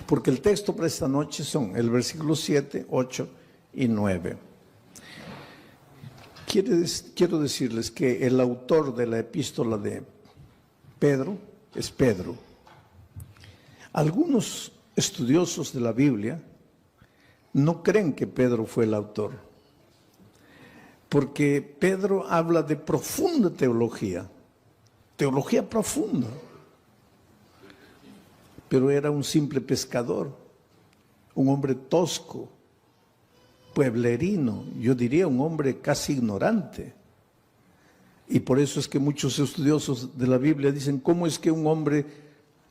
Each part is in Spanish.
Porque el texto para esta noche son el versículo 7, 8 y 9. Quiero decirles que el autor de la epístola de Pedro es Pedro. Algunos estudiosos de la Biblia no creen que Pedro fue el autor, porque Pedro habla de profunda teología profunda, pero era un simple pescador, un hombre tosco, pueblerino, yo diría un hombre casi ignorante. Y por eso es que muchos estudiosos de la Biblia dicen, ¿cómo es que un hombre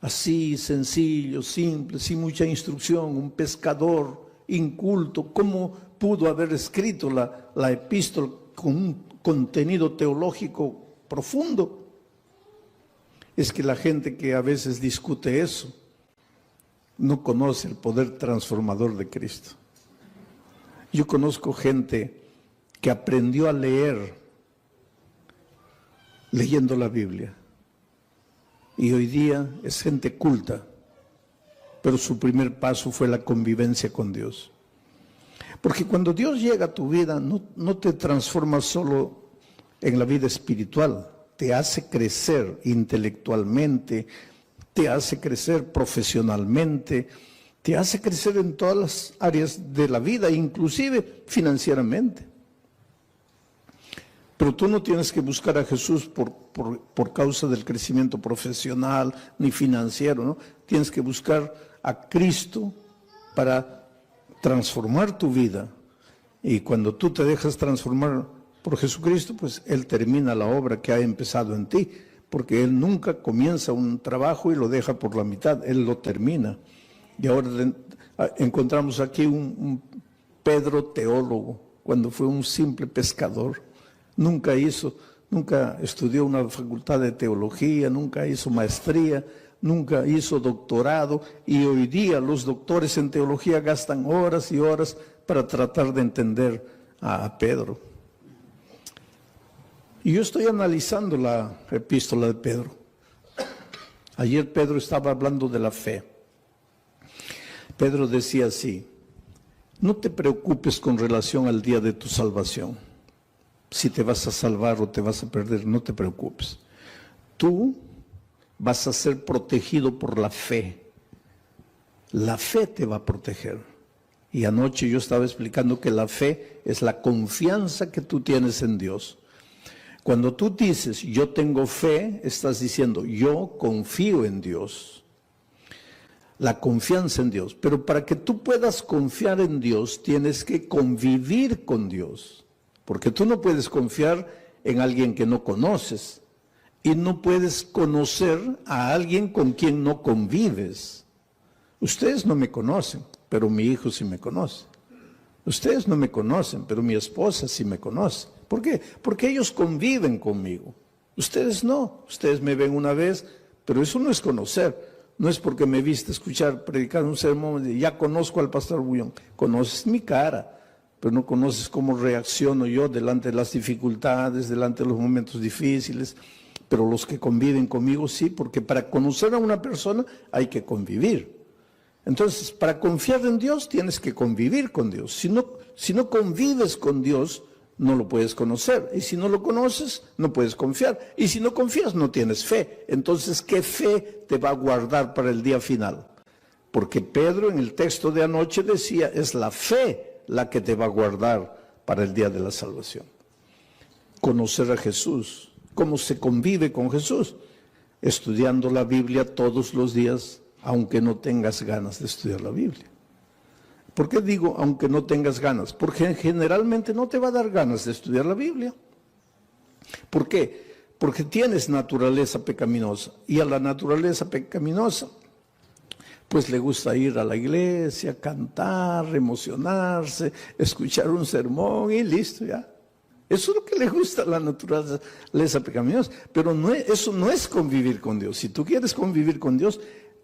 así, sencillo, simple, sin mucha instrucción, un pescador inculto, cómo pudo haber escrito la epístola con un contenido teológico profundo? Es que la gente que a veces discute eso no conoce el poder transformador de Cristo. Yo conozco gente que aprendió a leer leyendo la Biblia y hoy día es gente culta, pero su primer paso fue la convivencia con Dios. Porque cuando Dios llega a tu vida no te transforma solo en la vida espiritual, te hace crecer intelectualmente, te hace crecer profesionalmente, te hace crecer en todas las áreas de la vida, inclusive financieramente. Pero tú no tienes que buscar a Jesús por causa del crecimiento profesional ni financiero, ¿no? Tienes que buscar a Cristo para transformar tu vida. Y cuando tú te dejas transformar por Jesucristo, pues Él termina la obra que ha empezado en ti, porque Él nunca comienza un trabajo y lo deja por la mitad, Él lo termina. Y ahora encontramos aquí un Pedro teólogo, cuando fue un simple pescador. Nunca estudió una facultad de teología, nunca hizo maestría, nunca hizo doctorado, y hoy día los doctores en teología gastan horas y horas para tratar de entender a Pedro. Y yo estoy analizando la epístola de Pedro. Ayer Pedro estaba hablando de la fe. Pedro decía así: no te preocupes con relación al día de tu salvación. Si te vas a salvar o te vas a perder, no te preocupes. Tú vas a ser protegido por la fe. La fe te va a proteger. Y anoche yo estaba explicando que la fe es la confianza que tú tienes en Dios. Cuando tú dices, yo tengo fe, estás diciendo, yo confío en Dios. La confianza en Dios. Pero para que tú puedas confiar en Dios, tienes que convivir con Dios. Porque tú no puedes confiar en alguien que no conoces. Y no puedes conocer a alguien con quien no convives. Ustedes no me conocen, pero mi hijo sí me conoce. Ustedes no me conocen, pero mi esposa sí me conoce. ¿Por qué? Porque ellos conviven conmigo. Ustedes no. Ustedes me ven una vez, pero eso no es conocer. No es porque me viste escuchar, predicar un sermón y ya conozco al pastor Bullón. Conoces mi cara, pero no conoces cómo reacciono yo delante de las dificultades, delante de los momentos difíciles. Pero los que conviven conmigo sí, porque para conocer a una persona hay que convivir. Entonces, para confiar en Dios tienes que convivir con Dios. Si no convives con Dios, no lo puedes conocer. Y si no lo conoces, no puedes confiar. Y si no confías, no tienes fe. Entonces, ¿qué fe te va a guardar para el día final? Porque Pedro en el texto de anoche decía, es la fe la que te va a guardar para el día de la salvación. Conocer a Jesús. ¿Cómo se convive con Jesús? Estudiando la Biblia todos los días, aunque no tengas ganas de estudiar la Biblia. ¿Por qué digo aunque no tengas ganas? Porque generalmente no te va a dar ganas de estudiar la Biblia. ¿Por qué? Porque tienes naturaleza pecaminosa, y a la naturaleza pecaminosa pues le gusta ir a la iglesia, cantar, emocionarse, escuchar un sermón y listo ya. Eso es lo que le gusta a la naturaleza pecaminosa, pero eso no es convivir con Dios. Si tú quieres convivir con Dios,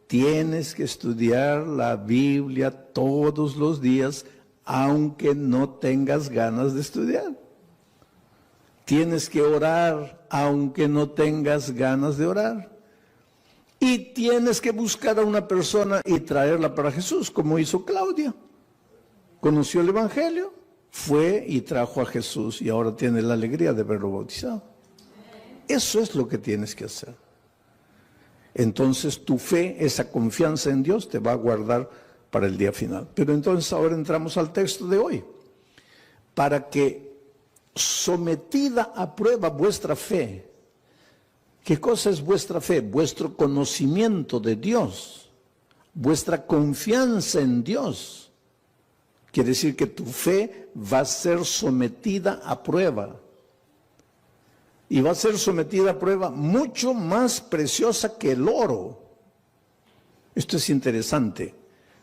tienes que estudiar la Biblia todos los días, aunque no tengas ganas de estudiar. Tienes que orar, aunque no tengas ganas de orar. Y tienes que buscar a una persona y traerla para Jesús, como hizo Claudia. Conoció el Evangelio, fue y trajo a Jesús y ahora tiene la alegría de verlo bautizado. Eso es lo que tienes que hacer. Entonces tu fe, esa confianza en Dios te va a guardar para el día final. Pero entonces ahora entramos al texto de hoy. Para que sometida a prueba vuestra fe. ¿Qué cosa es vuestra fe? Vuestro conocimiento de Dios, vuestra confianza en Dios. Quiere decir que tu fe va a ser sometida a prueba. Y va a ser sometida a prueba mucho más preciosa que el oro. Esto es interesante.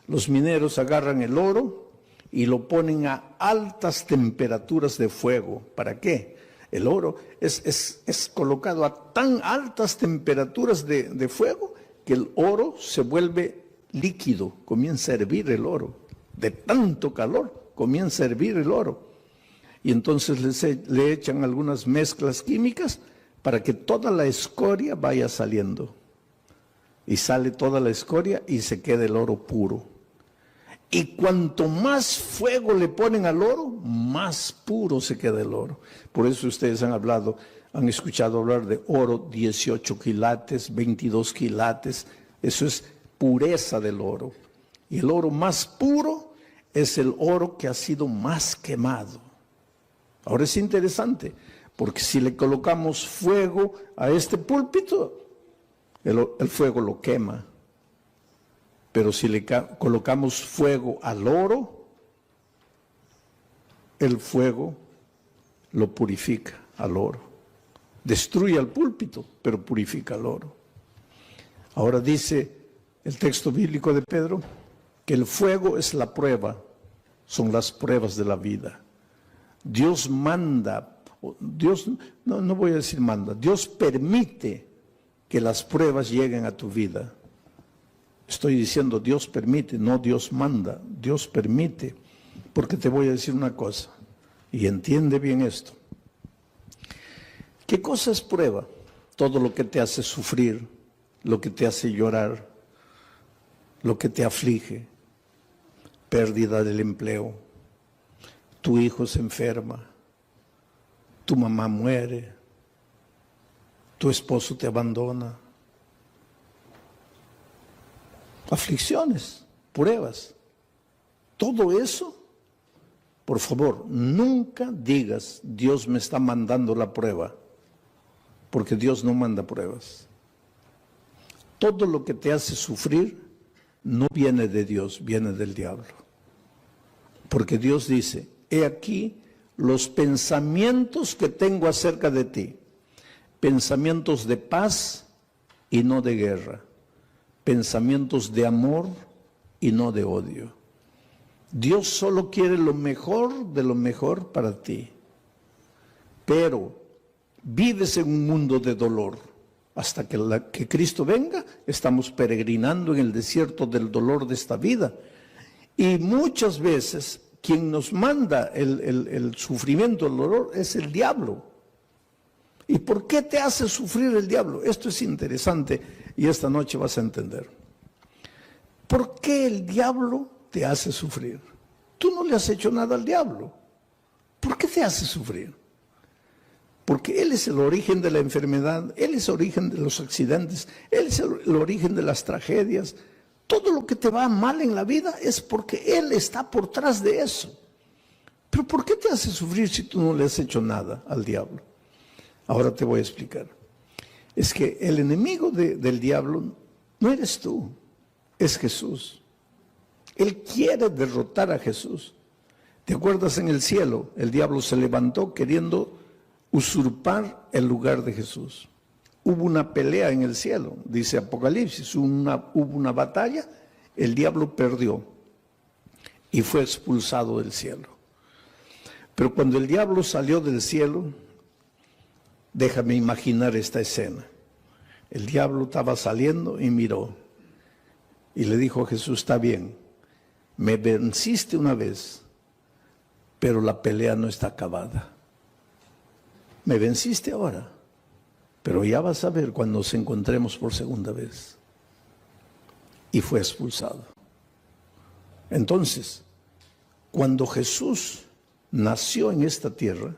Los mineros agarran el oro y lo ponen a altas temperaturas de fuego. ¿Para qué? El oro es colocado a tan altas temperaturas de fuego que el oro se vuelve líquido, comienza a hervir el oro. De tanto calor comienza a hervir el oro. Y entonces le echan algunas mezclas químicas para que toda la escoria vaya saliendo. Y sale toda la escoria y se queda el oro puro. Y cuanto más fuego le ponen al oro, más puro se queda el oro. Por eso ustedes han escuchado hablar de oro 18 quilates, 22 quilates. Eso es pureza del oro. Y el oro más puro es el oro que ha sido más quemado. Ahora es interesante, porque si le colocamos fuego a este púlpito, el fuego lo quema. Pero si le colocamos fuego al oro, el fuego lo purifica al oro. Destruye al púlpito, pero purifica al oro. Ahora dice el texto bíblico de Pedro que el fuego es la prueba, son las pruebas de la vida. Dios manda, no voy a decir manda, Dios permite que las pruebas lleguen a tu vida. Estoy diciendo Dios permite, no Dios manda, Dios permite. Porque te voy a decir una cosa, y entiende bien esto. ¿Qué cosa es prueba? Todo lo que te hace sufrir, lo que te hace llorar, lo que te aflige, pérdida del empleo, tu hijo se enferma, tu mamá muere, tu esposo te abandona. Aflicciones, pruebas, todo eso, por favor, nunca digas, Dios me está mandando la prueba, porque Dios no manda pruebas. Todo lo que te hace sufrir no viene de Dios, viene del diablo. Porque Dios dice, he aquí los pensamientos que tengo acerca de ti, pensamientos de paz y no de guerra. Pensamientos de amor y no de odio. Dios solo quiere lo mejor de lo mejor para ti. Pero vives en un mundo de dolor. Hasta que Cristo venga, estamos peregrinando en el desierto del dolor de esta vida. Y muchas veces quien nos manda el sufrimiento, el dolor, es el diablo. ¿Y por qué te hace sufrir el diablo? Esto es interesante y esta noche vas a entender. ¿Por qué el diablo te hace sufrir? Tú no le has hecho nada al diablo. ¿Por qué te hace sufrir? Porque él es el origen de la enfermedad, él es el origen de los accidentes, él es el origen de las tragedias. Todo lo que te va mal en la vida es porque él está por detrás de eso. Pero ¿por qué te hace sufrir si tú no le has hecho nada al diablo? Ahora te voy a explicar. Es que el enemigo del diablo no eres tú, es Jesús. Él quiere derrotar a Jesús. ¿Te acuerdas en el cielo? El diablo se levantó queriendo usurpar el lugar de Jesús. Hubo una pelea en el cielo, dice Apocalipsis, hubo una batalla, el diablo perdió y fue expulsado del cielo. Pero cuando el diablo salió del cielo, déjame imaginar esta escena. El diablo estaba saliendo y miró y le dijo a Jesús, está bien, me venciste una vez, pero la pelea no está acabada. Me venciste ahora, pero ya vas a ver cuando nos encontremos por segunda vez. y fue expulsado. Entonces, cuando Jesús nació en esta tierra,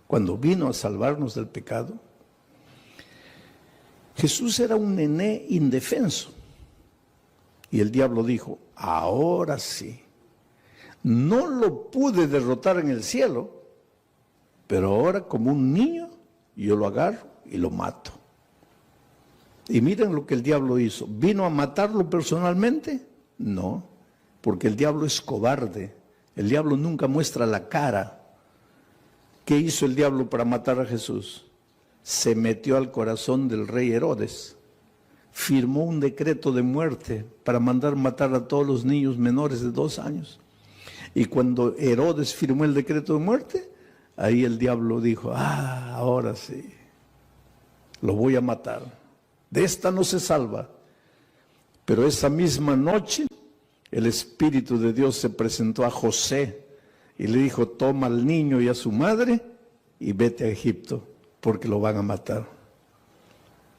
cuando vino a salvarnos del pecado, Jesús era un nené indefenso. Y el diablo dijo, ahora sí, no lo pude derrotar en el cielo, pero ahora como un niño yo lo agarro y lo mato. Y miren lo que el diablo hizo. ¿Vino a matarlo personalmente? No, porque el diablo es cobarde. El diablo nunca muestra la cara. ¿Qué hizo el diablo para matar a Jesús? Se metió al corazón del rey Herodes. Firmó un decreto de muerte para mandar matar a todos los niños menores de 2 años. Y cuando Herodes firmó el decreto de muerte, ahí el diablo dijo, ahora sí, lo voy a matar. De esta no se salva. Pero esa misma noche, el Espíritu de Dios se presentó a José y le dijo, toma al niño y a su madre y vete a Egipto, porque lo van a matar.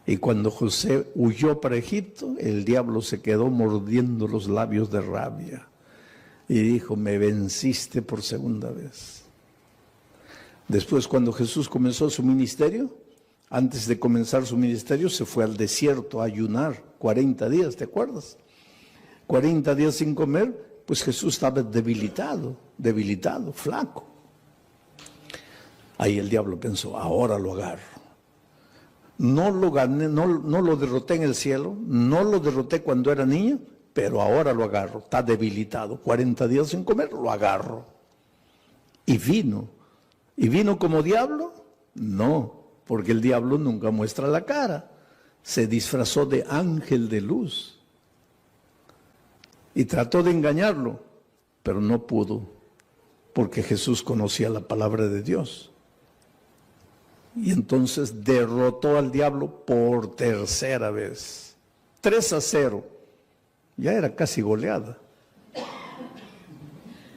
Y cuando José huyó para Egipto, el diablo se quedó mordiendo los labios de rabia y dijo, me venciste por segunda vez. Después, cuando Jesús comenzó su ministerio, antes de comenzar su ministerio, se fue al desierto a ayunar 40 días, ¿te acuerdas? 40 días sin comer, pues Jesús estaba debilitado, flaco. Ahí el diablo pensó, ahora lo agarro. No lo gané, no lo derroté en el cielo, no lo derroté cuando era niño, pero ahora lo agarro, está debilitado. 40 días sin comer, lo agarro. Y vino. ¿Y vino como diablo? No, porque el diablo nunca muestra la cara. Se disfrazó de ángel de luz. Y trató de engañarlo, pero no pudo, porque Jesús conocía la palabra de Dios. Y entonces derrotó al diablo por tercera vez. 3-0. Ya era casi goleada.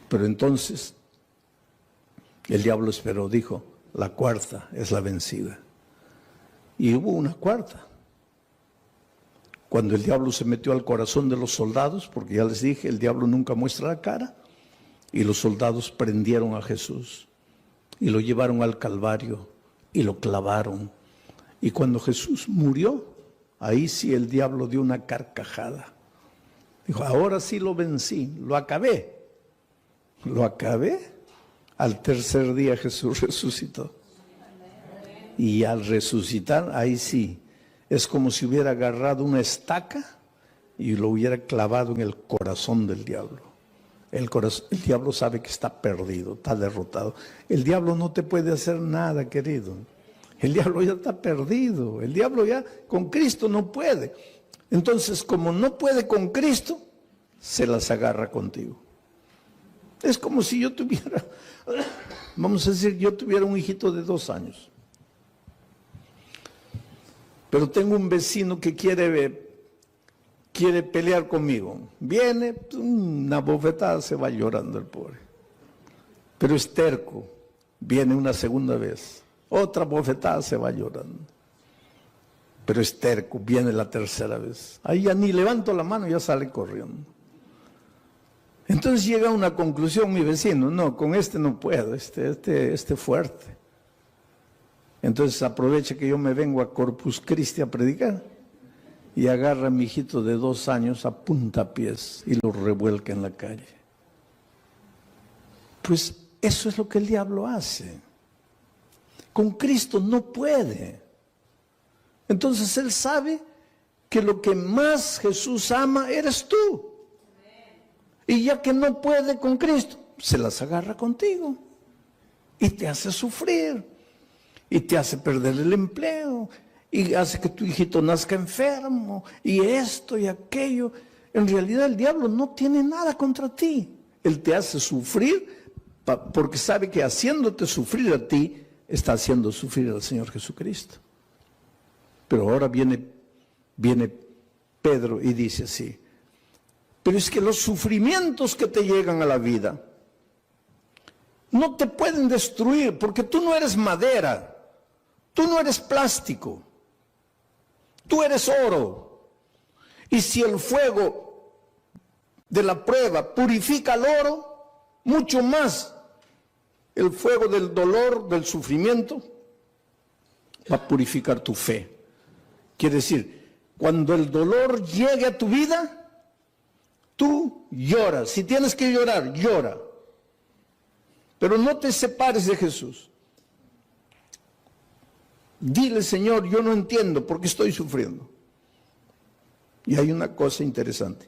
Pero entonces el diablo esperó, dijo, la cuarta es la vencida. Y hubo una cuarta. Cuando el diablo se metió al corazón de los soldados, porque ya les dije, el diablo nunca muestra la cara, y los soldados prendieron a Jesús y lo llevaron al Calvario y lo clavaron. Y cuando Jesús murió, ahí sí el diablo dio una carcajada. Dijo, ahora sí lo vencí, lo acabé. Lo acabé. Al tercer día Jesús resucitó. Y al resucitar, ahí sí, es como si hubiera agarrado una estaca y lo hubiera clavado en el corazón del diablo. El diablo sabe que está perdido, está derrotado. El diablo no te puede hacer nada, querido. El diablo ya está perdido. El diablo ya con Cristo no puede. Entonces, como no puede con Cristo, se las agarra contigo. Es como si yo tuviera, vamos a decir, yo tuviera un hijito de 2 años. Pero tengo un vecino que quiere pelear conmigo. Viene, una bofetada, se va llorando el pobre. Pero es terco. Viene una segunda vez. Otra bofetada, se va llorando. Pero es terco, viene la tercera vez. Ahí ya ni levanto la mano, ya sale corriendo. Entonces llega a una conclusión mi vecino, no, con este no puedo, este fuerte. Entonces aprovecha que yo me vengo a Corpus Christi a predicar y agarra a mi hijito de 2 años a puntapiés y lo revuelca en la calle. Pues eso es lo que el diablo hace. Con Cristo no puede. Entonces él sabe que lo que más Jesús ama eres tú. Y ya que no puede con Cristo, se las agarra contigo y te hace sufrir y te hace perder el empleo y hace que tu hijito nazca enfermo y esto y aquello. En realidad el diablo no tiene nada contra ti. Él te hace sufrir porque sabe que haciéndote sufrir a ti, está haciendo sufrir al Señor Jesucristo. Pero ahora viene Pedro y dice así, pero es que los sufrimientos que te llegan a la vida no te pueden destruir porque tú no eres madera, tú no eres plástico, tú eres oro. Y si el fuego de la prueba purifica el oro, mucho más el fuego del dolor, del sufrimiento, va a purificar tu fe. Quiere decir, cuando el dolor llegue a tu vida, tú lloras. Si tienes que llorar, llora. Pero no te separes de Jesús. Dile, Señor, yo no entiendo por qué estoy sufriendo. Y hay una cosa interesante.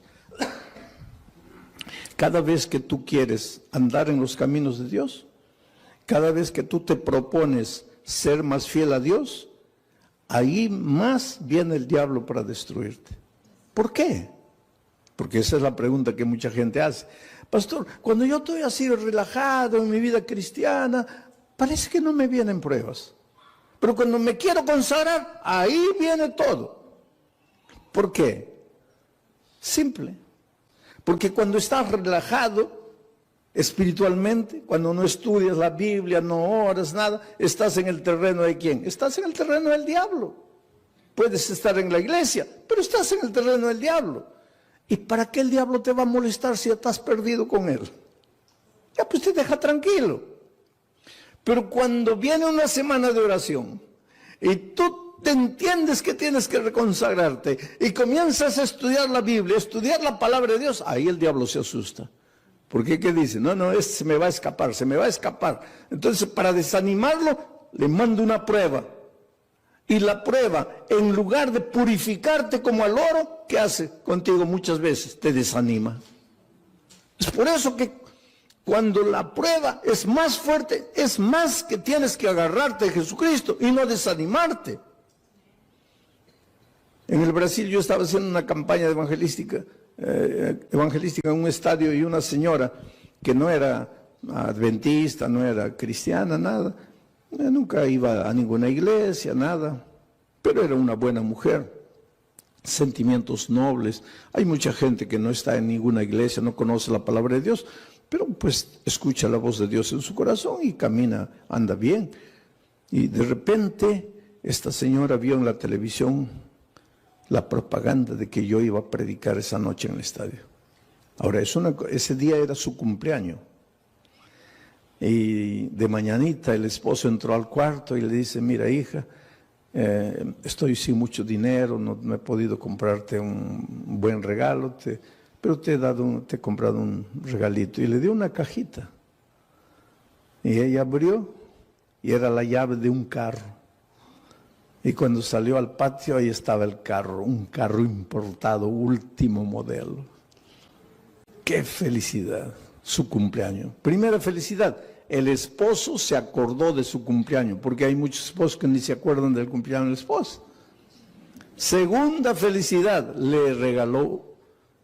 Cada vez que tú quieres andar en los caminos de Dios, cada vez que tú te propones ser más fiel a Dios, ahí más viene el diablo para destruirte. ¿Por qué? Porque esa es la pregunta que mucha gente hace. Pastor, cuando yo estoy así relajado en mi vida cristiana, parece que no me vienen pruebas. Pero cuando me quiero consagrar, ahí viene todo. ¿Por qué? Simple. Porque cuando estás relajado espiritualmente, cuando no estudias la Biblia, no oras, nada, estás en el terreno de ¿quién? Estás en el terreno del diablo. Puedes estar en la iglesia, pero estás en el terreno del diablo. ¿Y para qué el diablo te va a molestar si ya estás perdido con él? Ya pues te deja tranquilo. Pero cuando viene una semana de oración y tú te entiendes que tienes que reconsagrarte y comienzas a estudiar la Biblia, estudiar la palabra de Dios, ahí el diablo se asusta. Porque ¿qué dice? No, este se me va a escapar, se me va a escapar. Entonces, para desanimarlo, le mando una prueba. Y la prueba, en lugar de purificarte como al oro, ¿qué hace contigo muchas veces? Te desanima. Es por eso que cuando la prueba es más fuerte, es más que tienes que agarrarte de Jesucristo y no desanimarte. En el Brasil yo estaba haciendo una campaña evangelística en un estadio, y una señora que no era adventista, no era cristiana, nada, nunca iba a ninguna iglesia, nada, pero era una buena mujer, sentimientos nobles. Hay mucha gente que no está en ninguna iglesia, no conoce la palabra de Dios, pero pues escucha la voz de Dios en su corazón y camina, anda bien. Y de repente esta señora vio en la televisión la propaganda de que yo iba a predicar esa noche en el estadio. Ahora, ese día era su cumpleaños. Y de mañanita el esposo entró al cuarto y le dice, mira hija, estoy sin mucho dinero, no he podido comprarte un buen regalo, pero te he comprado un regalito. Y le dio una cajita. Y ella abrió y era la llave de un carro. Y cuando salió al patio, ahí estaba el carro, un carro importado, último modelo. ¡Qué felicidad! Su cumpleaños. Primera felicidad, el esposo se acordó de su cumpleaños, porque hay muchos esposos que ni se acuerdan del cumpleaños de la esposa. Segunda felicidad, le regaló.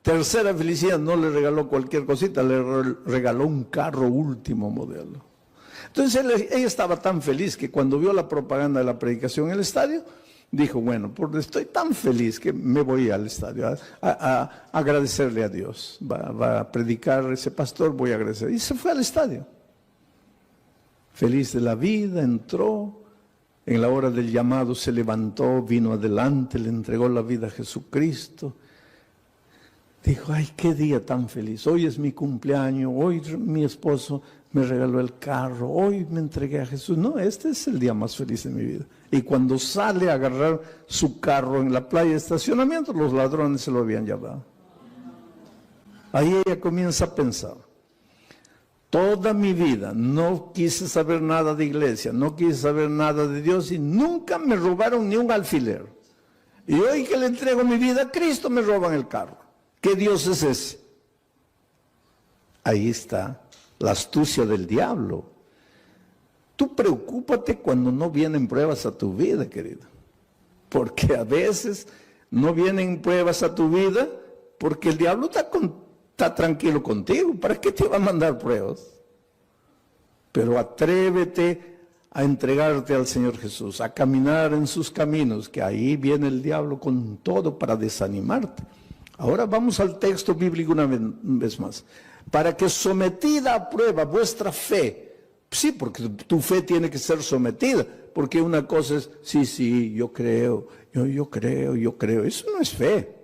Tercera felicidad, no le regaló cualquier cosita, le regaló un carro último modelo. Entonces ella estaba tan feliz que cuando vio la propaganda de la predicación en el estadio, dijo, bueno, porque estoy tan feliz que me voy al estadio a agradecerle a Dios. Va a predicar ese pastor, voy a agradecer. Y se fue al estadio. Feliz de la vida, entró, en la hora del llamado se levantó, vino adelante, le entregó la vida a Jesucristo. Dijo, ay, qué día tan feliz, hoy es mi cumpleaños, hoy mi esposo me regaló el carro, hoy me entregué a Jesús. No, este es el día más feliz de mi vida. Y cuando sale a agarrar su carro en la playa de estacionamiento, los ladrones se lo habían llevado. Ahí ella comienza a pensar, toda mi vida no quise saber nada de iglesia, no quise saber nada de Dios y nunca me robaron ni un alfiler. Y hoy que le entrego mi vida a Cristo me roban el carro. ¿Qué Dios es ese? Ahí está la astucia del diablo. Tú preocúpate cuando no vienen pruebas a tu vida, querido. Porque a veces no vienen pruebas a tu vida porque el diablo está tranquilo contigo. ¿Para qué te va a mandar pruebas? Pero atrévete a entregarte al Señor Jesús, a caminar en sus caminos, que ahí viene el diablo con todo para desanimarte. Ahora vamos al texto bíblico una vez más. Para que sometida a prueba vuestra fe, sí, porque tu fe tiene que ser sometida, porque una cosa es, sí, yo creo, yo creo, eso no es fe.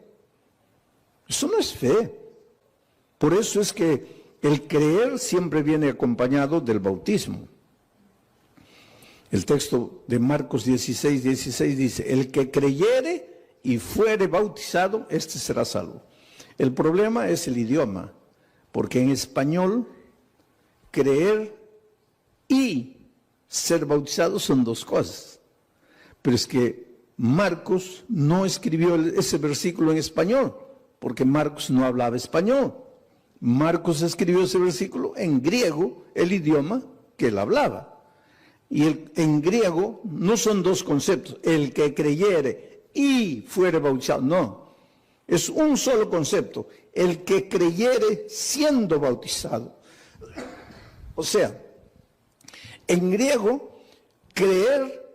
Eso no es fe. Por eso es que el creer siempre viene acompañado del bautismo. El texto de Marcos 16 dice, el que creyere y fuere bautizado, este será salvo. El problema es el idioma, porque en español, creer y ser bautizado son dos cosas. Pero es que Marcos no escribió ese versículo en español, porque Marcos no hablaba español. Marcos escribió ese versículo en griego, el idioma que él hablaba. Y en griego no son dos conceptos, el que creyere y fuere bautizado, no. Es un solo concepto, el que creyere siendo bautizado. O sea, en griego, creer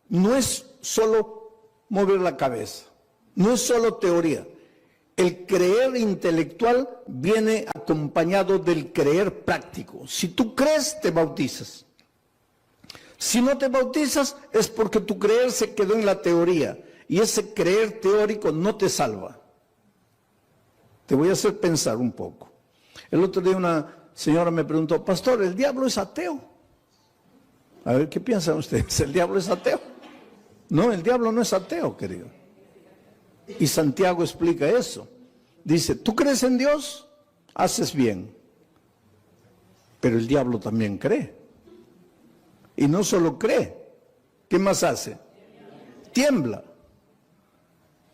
no es solo mover la cabeza, no es solo teoría. El creer intelectual viene acompañado del creer práctico. Si tú crees, te bautizas. Si no te bautizas, es porque tu creer se quedó en la teoría. Y ese creer teórico no te salva. Te voy a hacer pensar un poco. El otro día una señora me preguntó, pastor, ¿el diablo es ateo? A ver, ¿qué piensan ustedes? ¿El diablo es ateo? No, el diablo no es ateo, querido. Y Santiago explica eso. Dice, ¿tú crees en Dios? Haces bien. Pero el diablo también cree. Y no solo cree. ¿Qué más hace? Tiembla.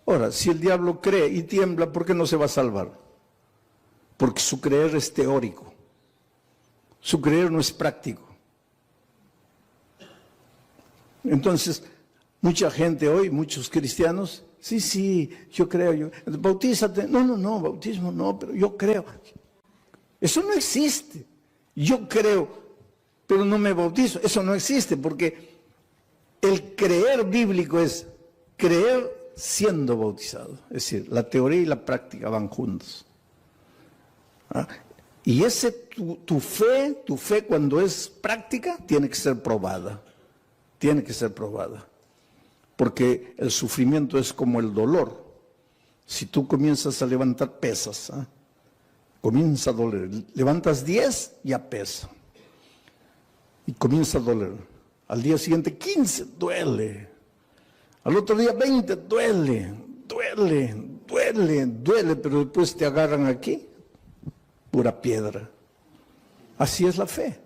Ahora, si el diablo cree y tiembla, ¿por qué no se va a salvar? Porque su creer es teórico. Su creer no es práctico. Entonces, mucha gente hoy, muchos cristianos, sí, yo creo, bautízate. No, bautismo no, pero yo creo. Eso no existe. Yo creo, pero no me bautizo. Eso no existe, porque el creer bíblico es creer siendo bautizado. Es decir, la teoría y la práctica van juntos. ¿Ah? Y tu fe cuando es práctica, tiene que ser probada. Tiene que ser probada. Porque el sufrimiento es como el dolor. Si tú comienzas a levantar pesas, ¿ah? Comienza a doler. Levantas 10, ya pesa. Y comienza a doler. Al día siguiente 15, duele. Al otro día 20, duele, pero después te agarran aquí, pura piedra. Así es la fe.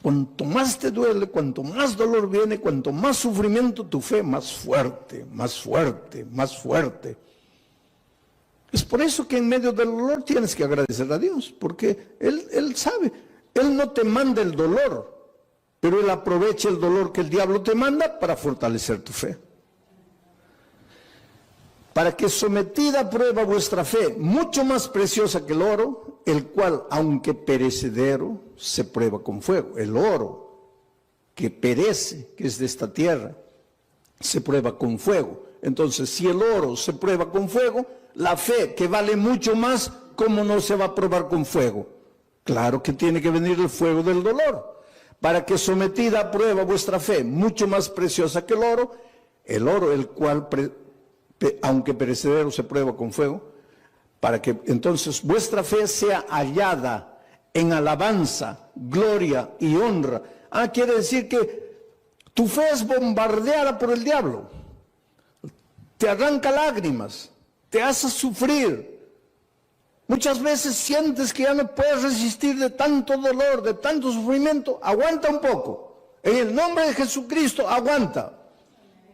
Cuanto más te duele, cuanto más dolor viene, cuanto más sufrimiento, tu fe más fuerte, más fuerte, más fuerte. Es por eso que en medio del dolor tienes que agradecer a Dios, porque Él sabe, Él no te manda el dolor, pero Él aprovecha el dolor que el diablo te manda para fortalecer tu fe. Para que sometida a prueba vuestra fe, mucho más preciosa que el oro, el cual, aunque perecedero, se prueba con fuego. El oro que perece, que es de esta tierra, se prueba con fuego. Entonces, si el oro se prueba con fuego, la fe, que vale mucho más, ¿cómo no se va a probar con fuego? Claro que tiene que venir el fuego del dolor. Para que sometida a prueba vuestra fe, mucho más preciosa que el oro el cual, aunque perecedero, se prueba con fuego, para que entonces vuestra fe sea hallada en alabanza, gloria y honra. Quiere decir que tu fe es bombardeada por el diablo. Te arranca lágrimas, te hace sufrir. Muchas veces sientes que ya no puedes resistir de tanto dolor, de tanto sufrimiento. Aguanta un poco. En el nombre de Jesucristo, aguanta.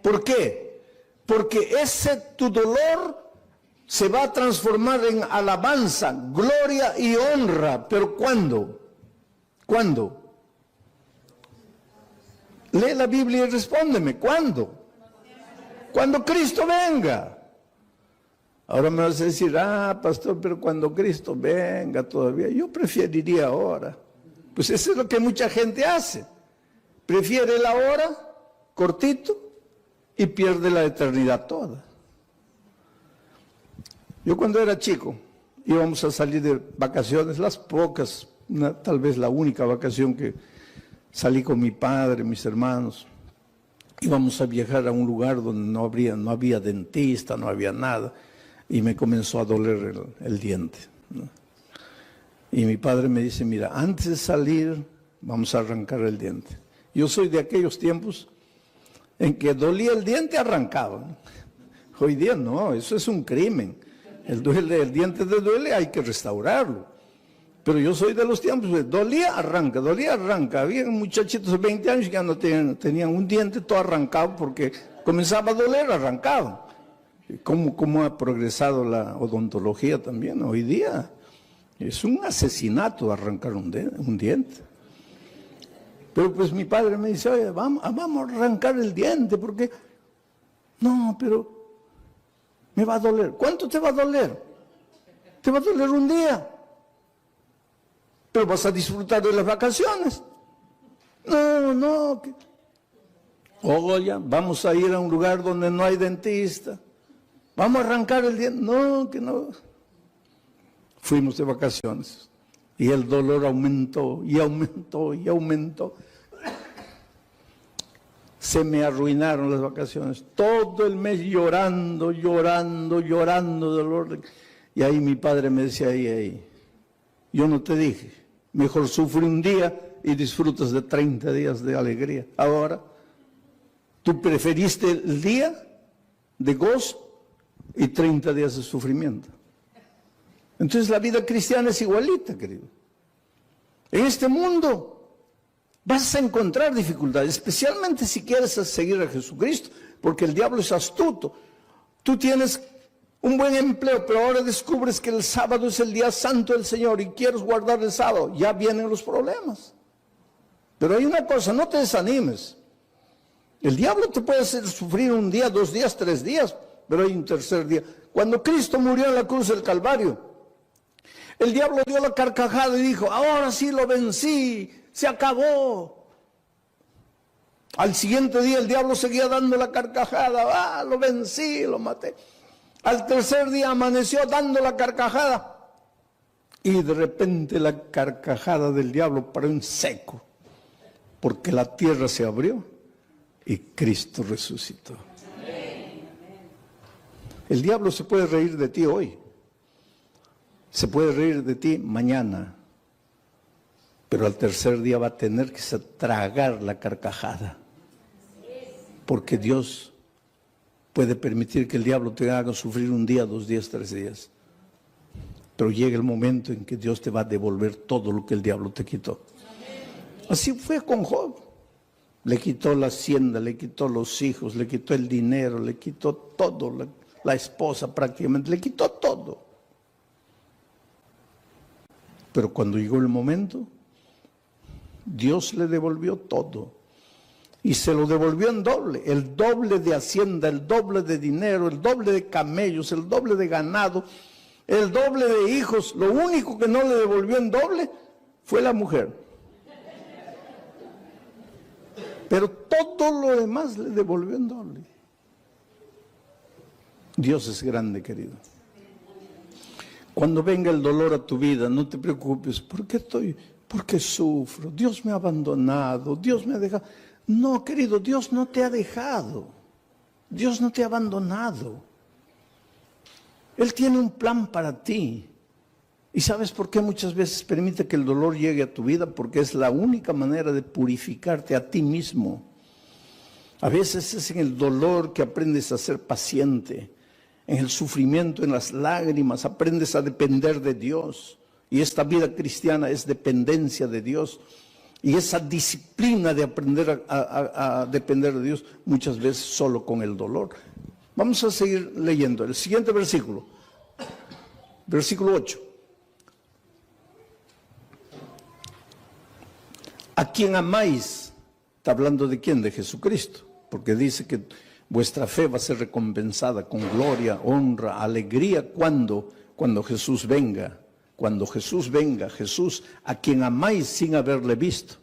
¿Por qué? Porque tu dolor se va a transformar en alabanza, gloria y honra. ¿Pero cuándo? ¿Cuándo? Lee la Biblia y respóndeme. ¿Cuándo? Cuando Cristo venga. Ahora me vas a decir, pastor, pero cuando Cristo venga todavía, yo preferiría ahora. Pues eso es lo que mucha gente hace. Prefiere la hora, cortito, y pierde la eternidad toda. Yo cuando era chico, íbamos a salir de vacaciones, las pocas, tal vez la única vacación que salí con mi padre, mis hermanos. Íbamos a viajar a un lugar donde no había dentista, no había nada. y me comenzó a doler el diente, ¿no? Y mi padre me dice, mira, antes de salir vamos a arrancar el diente. Yo soy de aquellos tiempos en que dolía el diente, arrancaba. Hoy día no, eso es un crimen. El diente te duele, hay que restaurarlo. Pero yo soy de los tiempos de dolía, arranca, dolía, arranca. Había muchachitos de 20 años que ya no tenían un diente todo arrancado porque comenzaba a doler, arrancaba. ¿Cómo ha progresado la odontología también hoy día? Es un asesinato arrancar un diente. Pero pues mi padre me dice, oye, vamos a arrancar el diente porque... No, pero me va a doler. ¿Cuánto te va a doler? Te va a doler un día. Pero vas a disfrutar de las vacaciones. No. Oye, vamos a ir a un lugar donde no hay dentista. Vamos a arrancar el diente. No, que no. Fuimos de vacaciones y el dolor aumentó y aumentó y aumentó. Se me arruinaron las vacaciones. Todo el mes llorando de dolor. Y ahí mi padre me decía, ahí, yo no te dije, mejor sufre un día y disfrutas de 30 días de alegría. Ahora, tú preferiste el día de gozo y 30 días de sufrimiento. Entonces la vida cristiana es igualita, querido. En este mundo vas a encontrar dificultades, especialmente si quieres seguir a Jesucristo, porque el diablo es astuto. Tú tienes un buen empleo, pero ahora descubres que el sábado es el día santo del Señor y quieres guardar el sábado, ya vienen los problemas. Pero hay una cosa, no te desanimes. El diablo te puede hacer sufrir un día, 2 días, 3 días, pero hay un tercer día. Cuando Cristo murió en la cruz del Calvario, el diablo dio la carcajada y dijo, ahora sí lo vencí, se acabó. Al siguiente día el diablo seguía dando la carcajada, lo vencí, lo maté. Al tercer día amaneció dando la carcajada y de repente la carcajada del diablo paró en seco, porque la tierra se abrió y Cristo resucitó. El diablo se puede reír de ti hoy. Se puede reír de ti mañana, pero al tercer día va a tener que tragar la carcajada, porque Dios puede permitir que el diablo te haga sufrir un día, 2 días, 3 días, pero llega el momento en que Dios te va a devolver todo lo que el diablo te quitó. Así fue con Job. Le quitó la hacienda, le quitó los hijos, le quitó el dinero, le quitó todo, la esposa prácticamente, le quitó todo. Pero cuando llegó el momento, Dios le devolvió todo. Y se lo devolvió en doble. El doble de hacienda, el doble de dinero, el doble de camellos, el doble de ganado, el doble de hijos. Lo único que no le devolvió en doble fue la mujer. Pero todo lo demás le devolvió en doble. Dios es grande, querido. Cuando venga el dolor a tu vida, no te preocupes. ¿Por qué sufro? Dios me ha abandonado, Dios me ha dejado. No, querido, Dios no te ha dejado. Dios no te ha abandonado. Él tiene un plan para ti. ¿Y sabes por qué muchas veces permite que el dolor llegue a tu vida? Porque es la única manera de purificarte a ti mismo. A veces es en el dolor que aprendes a ser paciente. En el sufrimiento, en las lágrimas, aprendes a depender de Dios. Y esta vida cristiana es dependencia de Dios. Y esa disciplina de aprender a depender de Dios, muchas veces solo con el dolor. Vamos a seguir leyendo. El siguiente versículo. Versículo 8. A quien amáis, está hablando de quién, de Jesucristo, porque dice que vuestra fe va a ser recompensada con gloria, honra, alegría, cuando Jesús venga. Cuando Jesús venga, Jesús, a quien amáis sin haberle visto.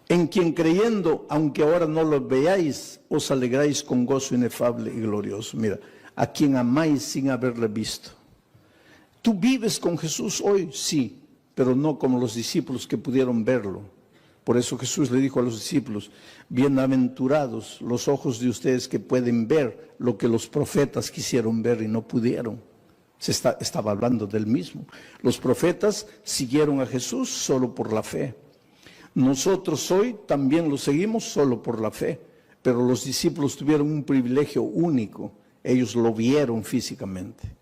En quien creyendo, aunque ahora no lo veáis, os alegráis con gozo inefable y glorioso. Mira, a quien amáis sin haberle visto. ¿Tú vives con Jesús hoy? Sí, pero no como los discípulos que pudieron verlo. Por eso Jesús le dijo a los discípulos, bienaventurados los ojos de ustedes que pueden ver lo que los profetas quisieron ver y no pudieron. Estaba hablando del mismo. Los profetas siguieron a Jesús solo por la fe. Nosotros hoy también lo seguimos solo por la fe, pero los discípulos tuvieron un privilegio único. Ellos lo vieron físicamente.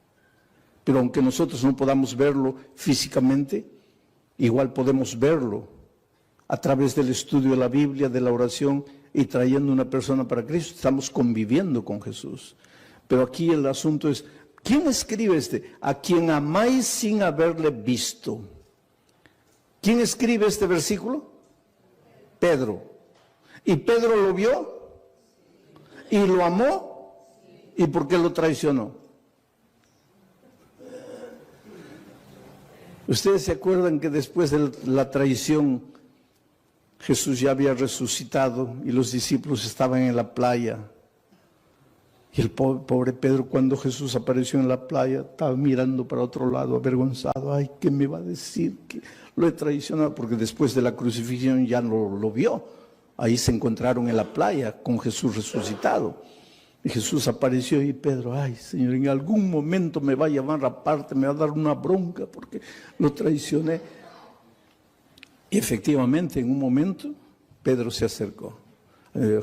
Pero aunque nosotros no podamos verlo físicamente, igual podemos verlo a través del estudio de la Biblia, de la oración y trayendo una persona para Cristo. Estamos conviviendo con Jesús. Pero aquí el asunto es, ¿quién escribe a quien amáis sin haberle visto? ¿Quién escribe este versículo? Pedro. ¿Y Pedro lo vio? ¿Y lo amó? ¿Y por qué lo traicionó? Ustedes se acuerdan que después de la traición Jesús ya había resucitado y los discípulos estaban en la playa. Y el pobre Pedro, cuando Jesús apareció en la playa, estaba mirando para otro lado, avergonzado. Ay, ¿qué me va a decir? Que lo he traicionado, porque después de la crucifixión ya no lo vio. Ahí se encontraron en la playa con Jesús resucitado. Y Jesús apareció y Pedro, ay Señor, en algún momento me va a llamar aparte, me va a dar una bronca porque lo traicioné. Y efectivamente, en un momento, Pedro se acercó,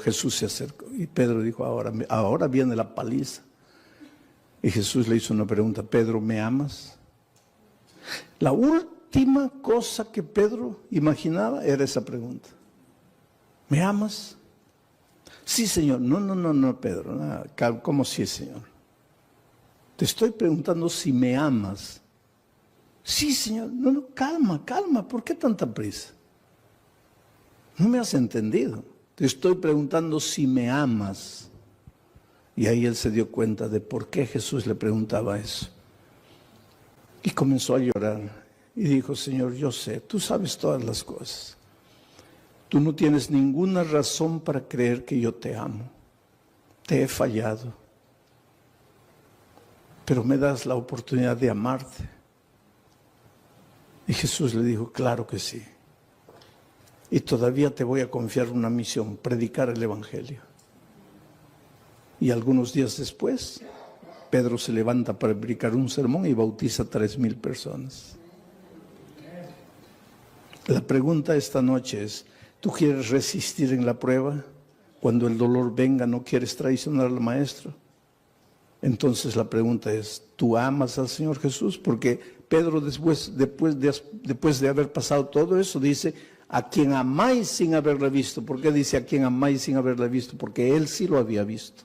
Jesús se acercó y Pedro dijo, ahora viene la paliza. Y Jesús le hizo una pregunta, Pedro, ¿me amas? La última cosa que Pedro imaginaba era esa pregunta. ¿Me amas? Sí, Señor. No, Pedro. ¿Cómo sí, Señor? Te estoy preguntando si me amas. Sí, Señor. No, calma. ¿Por qué tanta prisa? No me has entendido. Te estoy preguntando si me amas. Y ahí él se dio cuenta de por qué Jesús le preguntaba eso. Y comenzó a llorar. Y dijo, Señor, yo sé, tú sabes todas las cosas. Tú no tienes ninguna razón para creer que yo te amo. Te he fallado. Pero me das la oportunidad de amarte. Y Jesús le dijo, claro que sí. Y todavía te voy a confiar una misión, predicar el Evangelio. Y algunos días después, Pedro se levanta para predicar un sermón y bautiza a 3,000 personas. La pregunta esta noche es, ¿tú quieres resistir en la prueba? Cuando el dolor venga, ¿no quieres traicionar al Maestro? Entonces la pregunta es, ¿tú amas al Señor Jesús? Porque Pedro después de haber pasado todo eso dice, a quien amáis sin haberle visto. ¿Por qué dice a quien amáis sin haberle visto? Porque él sí lo había visto.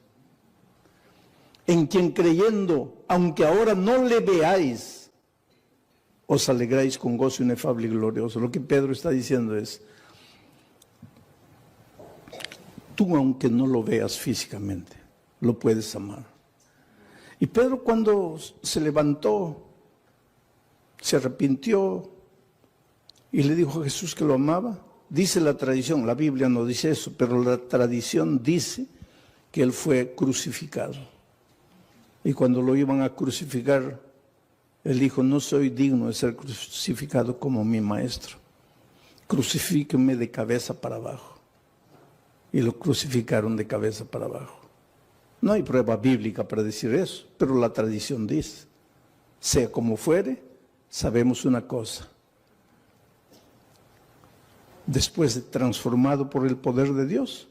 En quien creyendo, aunque ahora no le veáis, os alegráis con gozo inefable y glorioso. Lo que Pedro está diciendo es, tú aunque no lo veas físicamente, lo puedes amar. Y Pedro cuando se levantó, se arrepintió y le dijo a Jesús que lo amaba, dice la tradición, la Biblia no dice eso, pero la tradición dice que él fue crucificado. Y cuando lo iban a crucificar, él dijo, no soy digno de ser crucificado como mi Maestro. Crucifíquenme de cabeza para abajo. Y lo crucificaron de cabeza para abajo. No hay prueba bíblica para decir eso, pero la tradición dice, sea como fuere, sabemos una cosa. Después de transformado por el poder de Dios,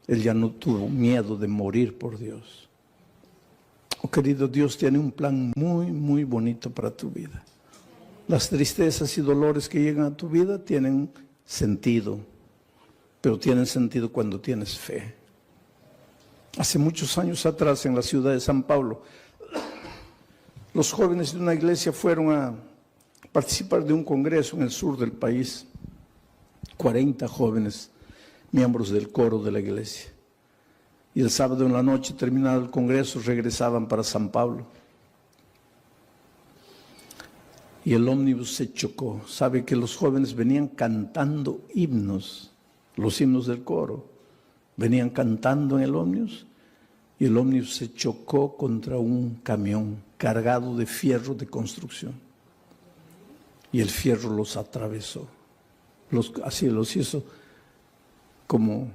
él ya no tuvo miedo de morir por Dios. Oh, querido, Dios tiene un plan muy, muy bonito para tu vida. Las tristezas y dolores que llegan a tu vida tienen sentido, pero tienen sentido cuando tienes fe. Hace muchos años atrás, en la ciudad de San Pablo, los jóvenes de una iglesia fueron a participar de un congreso en el sur del país. 40 jóvenes, miembros del coro de la iglesia. Y el sábado en la noche, terminado el congreso, regresaban para San Pablo. Y el ómnibus se chocó. Sabe que los jóvenes venían cantando himnos, los himnos del coro. Venían cantando en el ómnibus y el ómnibus se chocó contra un camión cargado de fierro de construcción. Y el fierro los atravesó. así los hizo como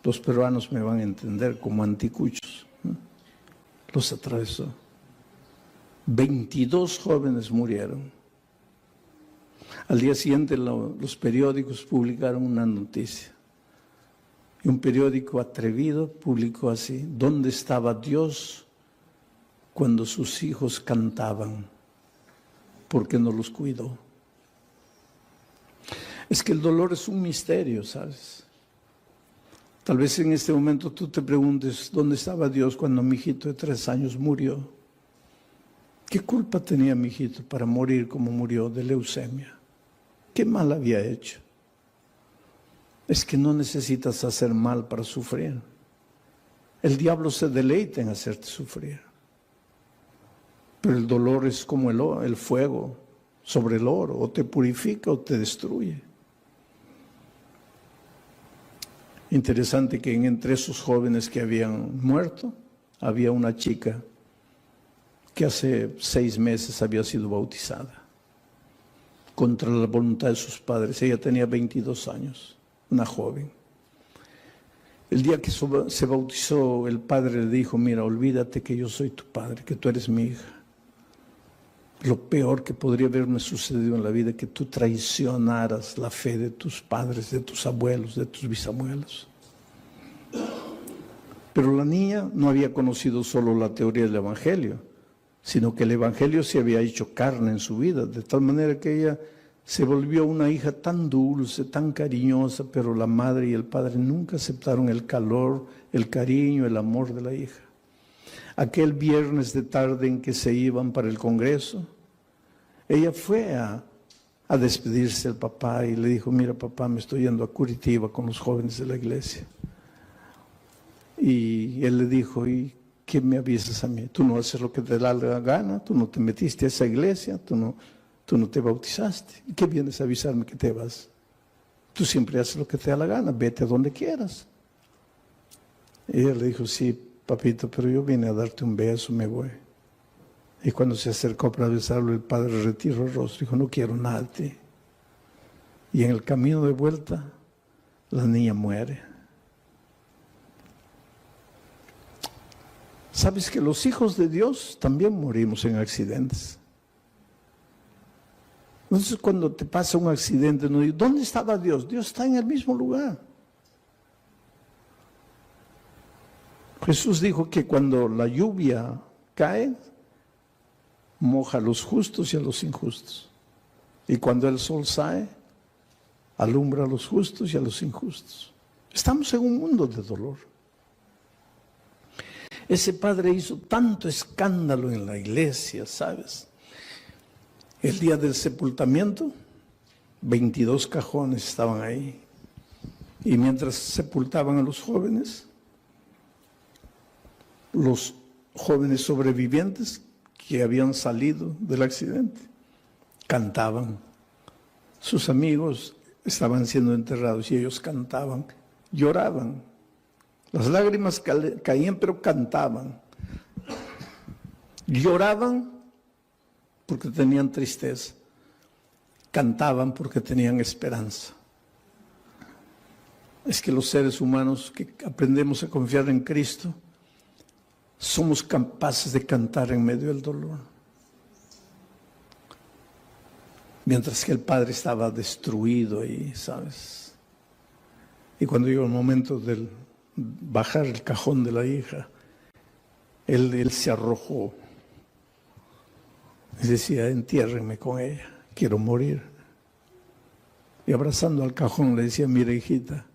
los peruanos me van a entender, como anticuchos, ¿no? Los atravesó. 22 jóvenes murieron. Al día siguiente los periódicos publicaron una noticia. Y un periódico atrevido publicó así: ¿dónde estaba Dios cuando sus hijos cantaban? ¿Por qué no los cuidó? Es que el dolor es un misterio, ¿sabes? Tal vez en este momento tú te preguntes, ¿dónde estaba Dios cuando mi hijito de 3 años murió? ¿Qué culpa tenía mi hijito para morir como murió de leucemia? ¿Qué mal había hecho? Es que no necesitas hacer mal para sufrir. El diablo se deleita en hacerte sufrir. Pero el dolor es como el fuego sobre el oro, o te purifica o te destruye. Interesante que entre esos jóvenes que habían muerto, había una chica que hace 6 meses había sido bautizada, contra la voluntad de sus padres. Ella tenía 22 años, una joven. El día que se bautizó, el padre le dijo: mira, olvídate que yo soy tu padre, que tú eres mi hija. Lo peor que podría haberme sucedido en la vida es que tú traicionaras la fe de tus padres, de tus abuelos, de tus bisabuelos. Pero la niña no había conocido solo la teoría del Evangelio, sino que el Evangelio se había hecho carne en su vida, de tal manera que ella se volvió una hija tan dulce, tan cariñosa, pero la madre y el padre nunca aceptaron el calor, el cariño, el amor de la hija. Aquel viernes de tarde en que se iban para el congreso, ella fue a despedirse del papá y le dijo: mira papá, me estoy yendo a Curitiba con los jóvenes de la iglesia. Y él le dijo: ¿y qué me avisas a mí? Tú no haces lo que te da la gana, tú no te metiste a esa iglesia, tú no te bautizaste. ¿Y qué vienes a avisarme que te vas? Tú siempre haces lo que te da la gana, vete a donde quieras. Y ella le dijo: sí, papito, pero yo vine a darte un beso, me voy. Y cuando se acercó para besarlo, el padre retiró el rostro y dijo: no quiero nada de ti. Y en el camino de vuelta, la niña muere. ¿Sabes que los hijos de Dios también morimos en accidentes? Entonces, cuando te pasa un accidente, no digo: ¿dónde estaba Dios? Dios está en el mismo lugar. Jesús dijo que cuando la lluvia cae, moja a los justos y a los injustos. Y cuando el sol sale, alumbra a los justos y a los injustos. Estamos en un mundo de dolor. Ese padre hizo tanto escándalo en la iglesia, ¿sabes? El día del sepultamiento, 22 cajones estaban ahí. Y mientras sepultaban a los jóvenes sobrevivientes que habían salido del accidente cantaban. Sus amigos estaban siendo enterrados y ellos cantaban, lloraban. Las lágrimas caían, pero cantaban. Lloraban porque tenían tristeza. Cantaban porque tenían esperanza. Es que los seres humanos que aprendemos a confiar en Cristo, somos capaces de cantar en medio del dolor. Mientras que el padre estaba destruido ahí, ¿sabes? Y cuando llegó el momento del bajar el cajón de la hija, él se arrojó y decía: entiérrenme con ella, quiero morir. Y abrazando al cajón le decía: mira hijita,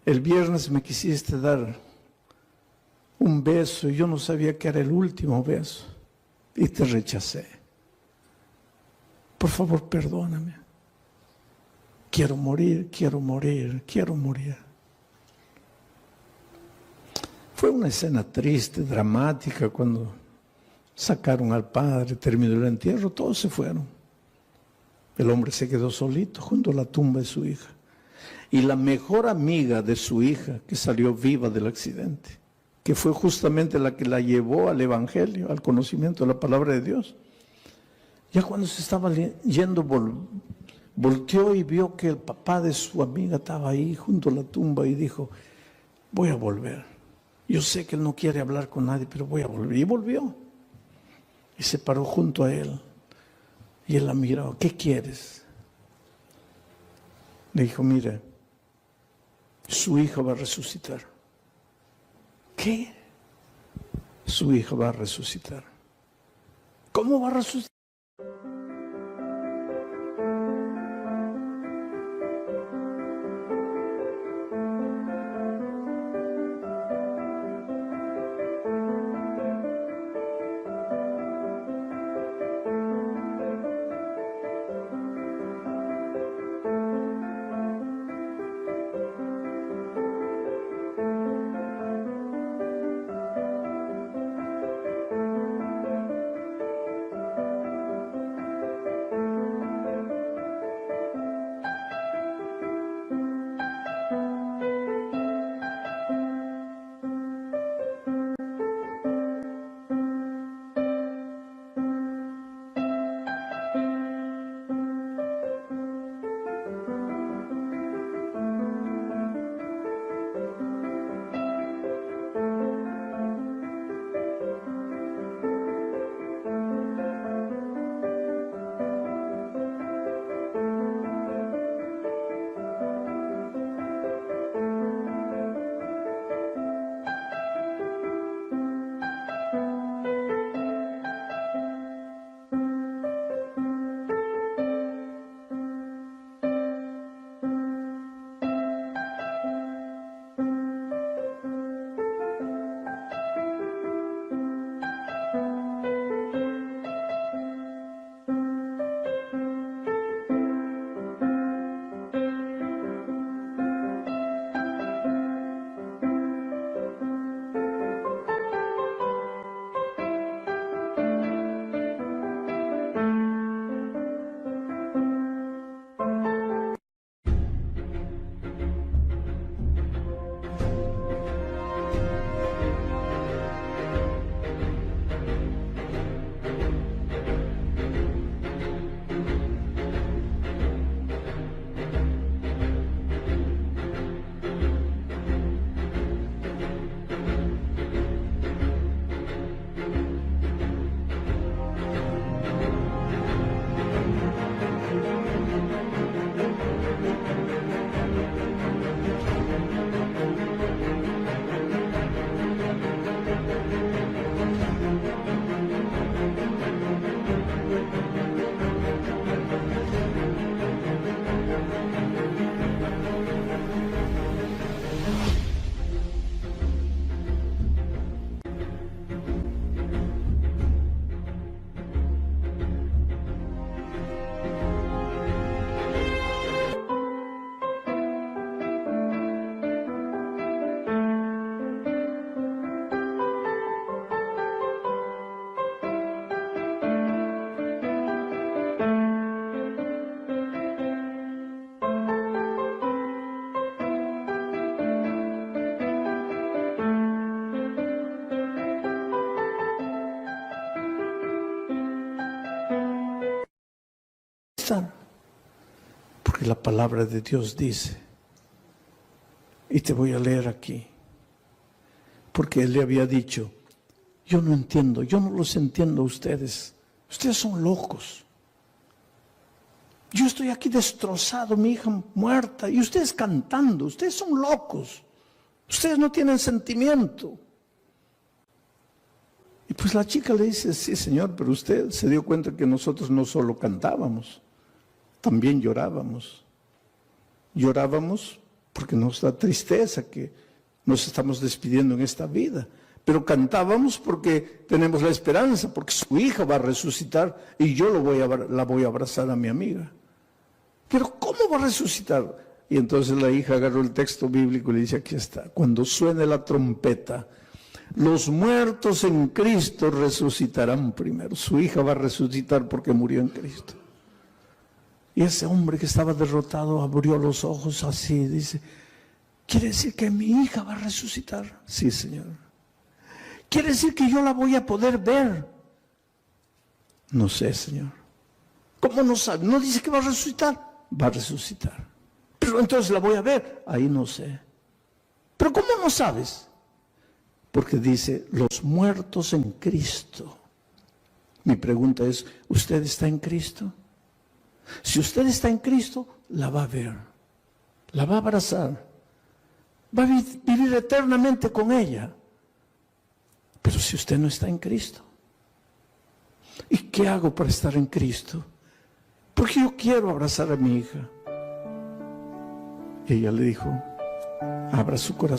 el viernes me quisiste dar un beso y yo no sabía que era el último beso y te rechacé. Por favor, perdóname. Quiero morir, quiero morir, quiero morir. Fue una escena triste, dramática, cuando sacaron al padre, terminó el entierro, todos se fueron. El hombre se quedó solito junto a la tumba de su hija. Y la mejor amiga de su hija, que salió viva del accidente, que fue justamente la que la llevó al Evangelio, al conocimiento de la palabra de Dios, Ya cuando se estaba yendo, volteó y vio que el papá de su amiga estaba ahí junto a la tumba y dijo, voy a volver. Yo sé que él no quiere hablar con nadie, pero voy a volver. Y volvió. Y se paró junto a él. Y él la miró, ¿qué quieres? Le dijo, mire, su hijo va a resucitar. ¿Qué? Su hijo va a resucitar. ¿Cómo va a resucitar? Porque la palabra de Dios dice, y te voy a leer aquí, porque él le había dicho, yo no entiendo, yo no los entiendo a ustedes, ustedes son locos. Yo estoy aquí destrozado, mi hija muerta, y ustedes cantando, ustedes son locos, ustedes no tienen sentimiento. Y pues la chica le dice, sí señor, pero usted se dio cuenta que nosotros no solo cantábamos, también llorábamos. Llorábamos porque nos da tristeza que nos estamos despidiendo en esta vida. Pero cantábamos porque tenemos la esperanza, porque su hija va a resucitar y yo la voy a abrazar a mi amiga. Pero ¿cómo va a resucitar? Y entonces la hija agarró el texto bíblico y le dice, aquí está, cuando suene la trompeta, los muertos en Cristo resucitarán primero. Su hija va a resucitar porque murió en Cristo. Y ese hombre que estaba derrotado abrió los ojos así, dice, ¿quiere decir que mi hija va a resucitar? Sí, Señor. ¿Quiere decir que yo la voy a poder ver? No sé, Señor. ¿Cómo no sabe? No dice que va a resucitar. Va a resucitar. Pero entonces la voy a ver. Ahí no sé. Pero ¿cómo no sabes? Porque dice, los muertos en Cristo. Mi pregunta es, ¿usted está en Cristo? Si usted está en Cristo, la va a ver. La va a abrazar. Va a vivir eternamente con ella. Pero si usted no está en Cristo, ¿y qué hago para estar en Cristo? Porque yo quiero abrazar a mi hija. Y ella le dijo, abra su corazón.